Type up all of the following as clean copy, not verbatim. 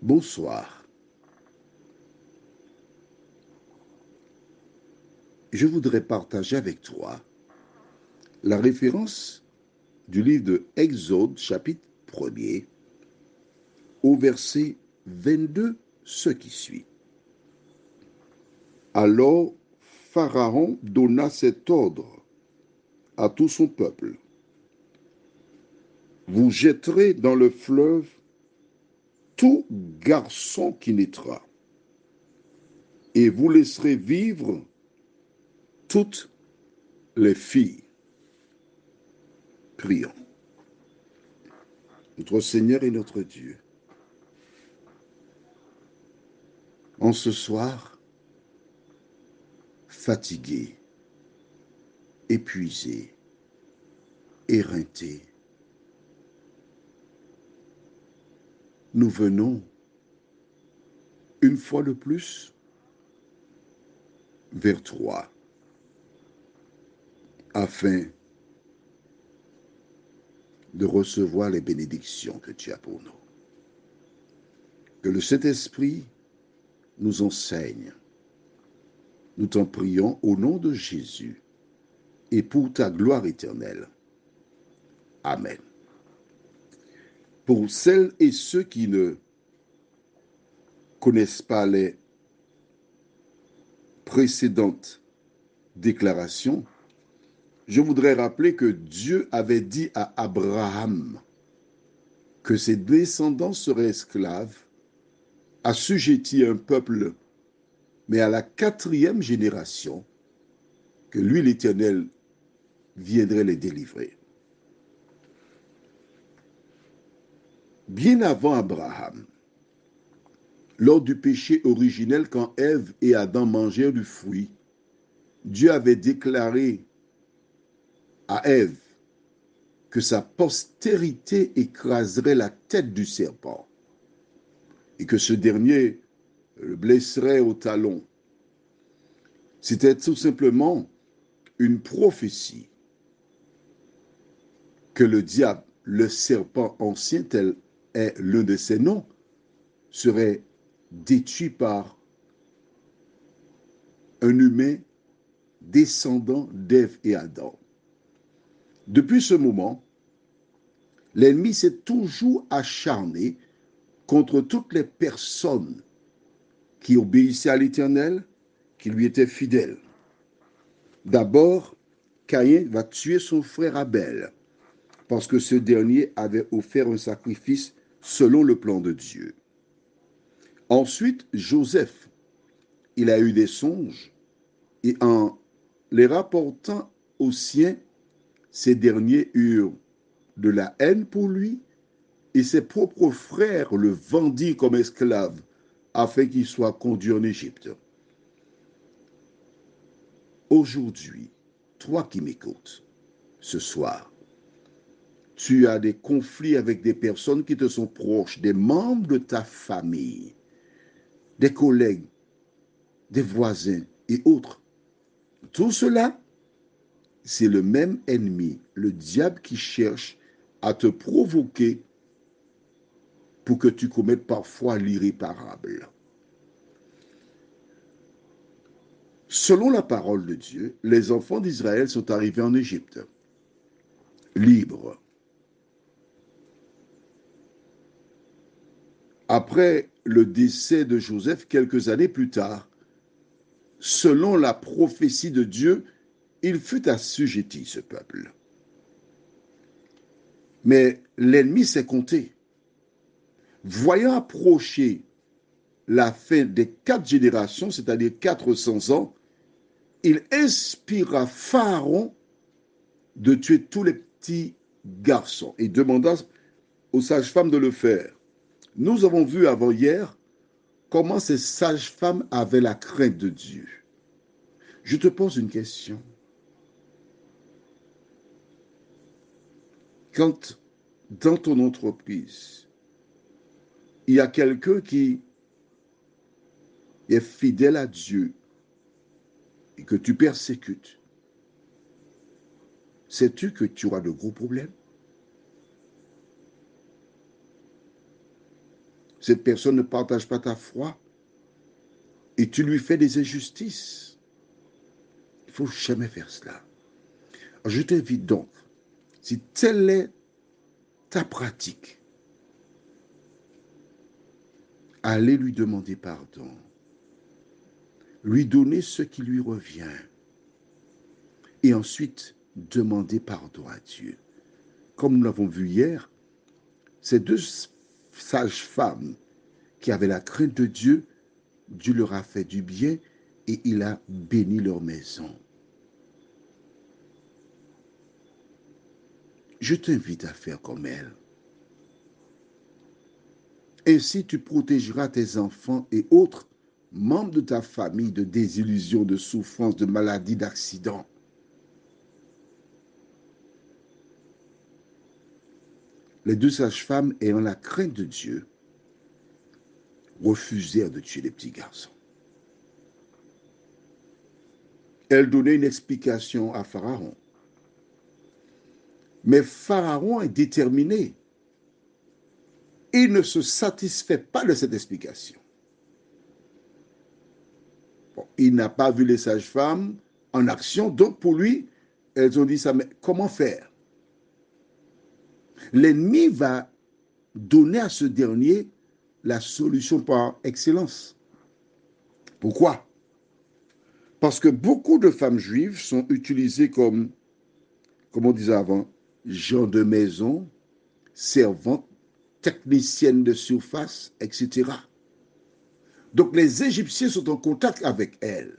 Bonsoir. Je voudrais partager avec toi la référence du livre de Exode, chapitre 1er, au verset 22, ce qui suit. Alors Pharaon donna cet ordre à tout son peuple. Vous jetterez dans le fleuve tout garçon qui naîtra, et vous laisserez vivre toutes les filles. Prions. Notre Seigneur et notre Dieu, en ce soir, fatigué, épuisé, éreinté, nous venons une fois de plus vers toi afin de recevoir les bénédictions que tu as pour nous. Que le Saint-Esprit nous enseigne. Nous t'en prions au nom de Jésus et pour ta gloire éternelle. Amen. Pour celles et ceux qui ne connaissent pas les précédentes déclarations, je voudrais rappeler que Dieu avait dit à Abraham que ses descendants seraient esclaves, assujettis à un peuple, mais à la 4e génération, que lui, l'Éternel, viendrait les délivrer. Bien avant Abraham, lors du péché originel, quand Ève et Adam mangèrent du fruit, Dieu avait déclaré à Ève que sa postérité écraserait la tête du serpent et que ce dernier le blesserait au talon. C'était tout simplement une prophétie que le diable, le serpent ancien, tel est l'un de ses noms, serait détruit par un humain descendant d'Ève et Adam. Depuis ce moment, l'ennemi s'est toujours acharné contre toutes les personnes qui obéissaient à l'Éternel, qui lui étaient fidèles. D'abord, Caïn va tuer son frère Abel, parce que ce dernier avait offert un sacrifice selon le plan de Dieu. Ensuite, Joseph, il a eu des songes, et en les rapportant aux siens, ces derniers eurent de la haine pour lui, et ses propres frères le vendirent comme esclave, afin qu'il soit conduit en Égypte. Aujourd'hui, toi qui m'écoutes, ce soir, tu as des conflits avec des personnes qui te sont proches, des membres de ta famille, des collègues, des voisins et autres. Tout cela, c'est le même ennemi, le diable, qui cherche à te provoquer pour que tu commettes parfois l'irréparable. Selon la parole de Dieu, les enfants d'Israël sont arrivés en Égypte, libres. Après le décès de Joseph, quelques années plus tard, selon la prophétie de Dieu, il fut assujetti, ce peuple. Mais l'ennemi s'est compté. Voyant approcher la fin des 4 générations, c'est-à-dire 400 ans, il inspira Pharaon de tuer tous les petits garçons et demanda aux sages-femmes de le faire. Nous avons vu avant-hier comment ces sages-femmes avaient la crainte de Dieu. Je te pose une question. Quand dans ton entreprise, il y a quelqu'un qui est fidèle à Dieu et que tu persécutes, sais-tu que tu auras de gros problèmes? Cette personne ne partage pas ta foi et tu lui fais des injustices. Il ne faut jamais faire cela. Alors, je t'invite donc, si telle est ta pratique, à aller lui demander pardon, lui donner ce qui lui revient et ensuite demander pardon à Dieu. Comme nous l'avons vu hier, ces deux sages-femmes qui avaient la crainte de Dieu, Dieu leur a fait du bien et il a béni leur maison. Je t'invite à faire comme elles. Ainsi, tu protégeras tes enfants et autres membres de ta famille de désillusions, de souffrances, de maladies, d'accidents. Les deux sages-femmes, ayant la crainte de Dieu, refusèrent de tuer les petits garçons. Elles donnaient une explication à Pharaon. Mais Pharaon est déterminé. Il ne se satisfait pas de cette explication. Bon, il n'a pas vu les sages-femmes en action, donc pour lui, elles ont dit ça, mais comment faire? L'ennemi va donner à ce dernier la solution par excellence. Pourquoi? Parce que beaucoup de femmes juives sont utilisées comme on disait avant, gens de maison, servantes, techniciennes de surface, etc. Donc les Égyptiens sont en contact avec elles.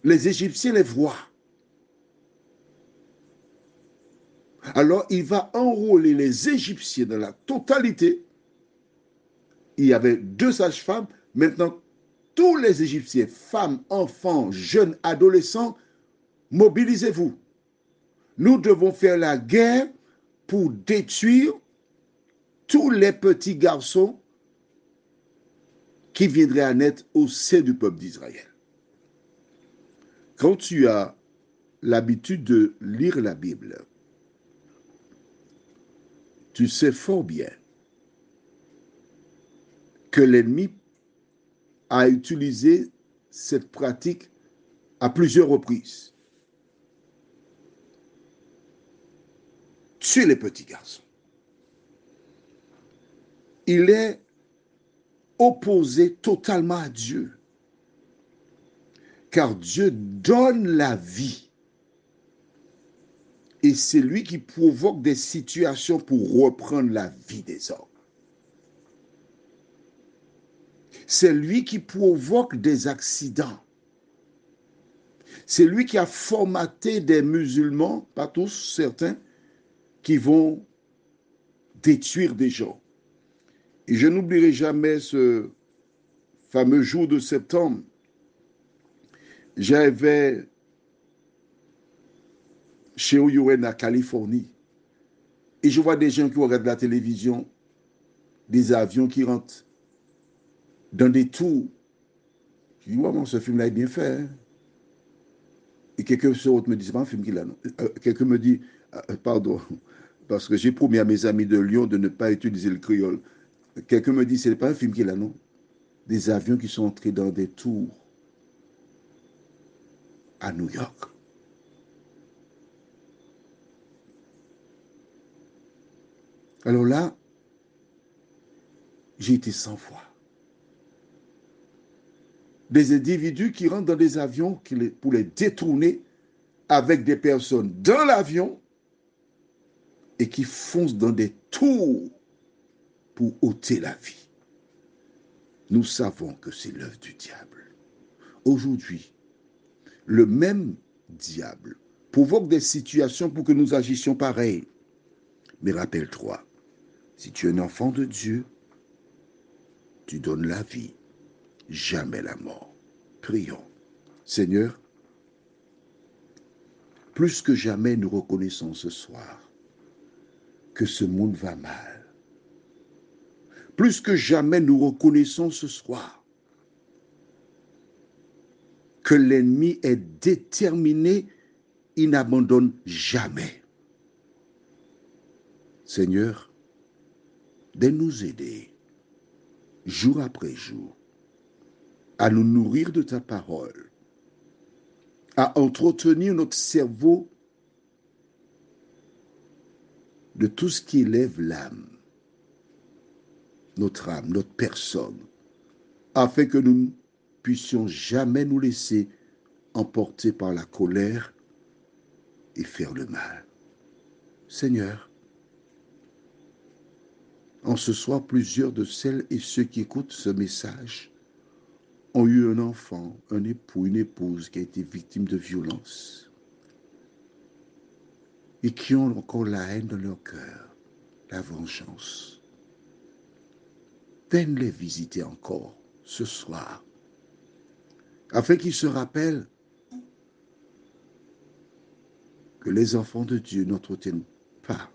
Les Égyptiens les voient. Alors il va enrôler les Égyptiens dans la totalité. Il y avait 2 sages-femmes. Maintenant, tous les Égyptiens, femmes, enfants, jeunes, adolescents, mobilisez-vous. Nous devons faire la guerre pour détruire tous les petits garçons qui viendraient à naître au sein du peuple d'Israël. Quand tu as l'habitude de lire la Bible, tu sais fort bien que l'ennemi a utilisé cette pratique à plusieurs reprises. Tuer les petits garçons. Il est opposé totalement à Dieu. Car Dieu donne la vie. Et c'est lui qui provoque des situations pour reprendre la vie des hommes. C'est lui qui provoque des accidents. C'est lui qui a formaté des musulmans, pas tous, certains, qui vont détruire des gens. Et je n'oublierai jamais ce fameux jour de septembre. J'avais chez Oyoen, à Californie, et je vois des gens qui regardent la télévision, des avions qui rentrent dans des tours. Je dis, ouais, bon, ce film-là est bien fait. Hein? Et quelqu'un d'autre me dit, c'est pas un film qu'il a, non. Quelqu'un me dit, pardon, parce que j'ai promis à mes amis de Lyon de ne pas utiliser le créole. Quelqu'un me dit, ce n'est pas un film qu'il a, non. Des avions qui sont entrés dans des tours à New York. Alors là, j'ai été sans foi. Des individus qui rentrent dans des avions pour les détourner avec des personnes dans l'avion et qui foncent dans des tours pour ôter la vie. Nous savons que c'est l'œuvre du diable. Aujourd'hui, le même diable provoque des situations pour que nous agissions pareil. Mais rappelle-toi, si tu es un enfant de Dieu, tu donnes la vie, jamais la mort. Prions. Seigneur, plus que jamais nous reconnaissons ce soir que ce monde va mal. Plus que jamais nous reconnaissons ce soir que l'ennemi est déterminé, il n'abandonne jamais. Seigneur, de nous aider jour après jour, à nous nourrir de ta parole, à entretenir notre cerveau de tout ce qui élève l'âme, notre âme, notre personne, afin que nous ne puissions jamais nous laisser emporter par la colère et faire le mal. Seigneur, en ce soir, plusieurs de celles et ceux qui écoutent ce message ont eu un enfant, un époux, une épouse qui a été victime de violence et qui ont encore la haine dans leur cœur, la vengeance. Viens les visiter encore ce soir, afin qu'ils se rappellent que les enfants de Dieu n'entretiennent pas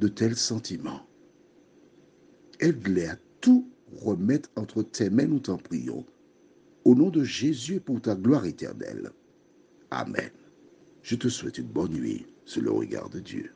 de tels sentiments. Aide-les à tout remettre entre tes mains, nous t'en prions. Au nom de Jésus et pour ta gloire éternelle. Amen. Je te souhaite une bonne nuit sous le regard de Dieu.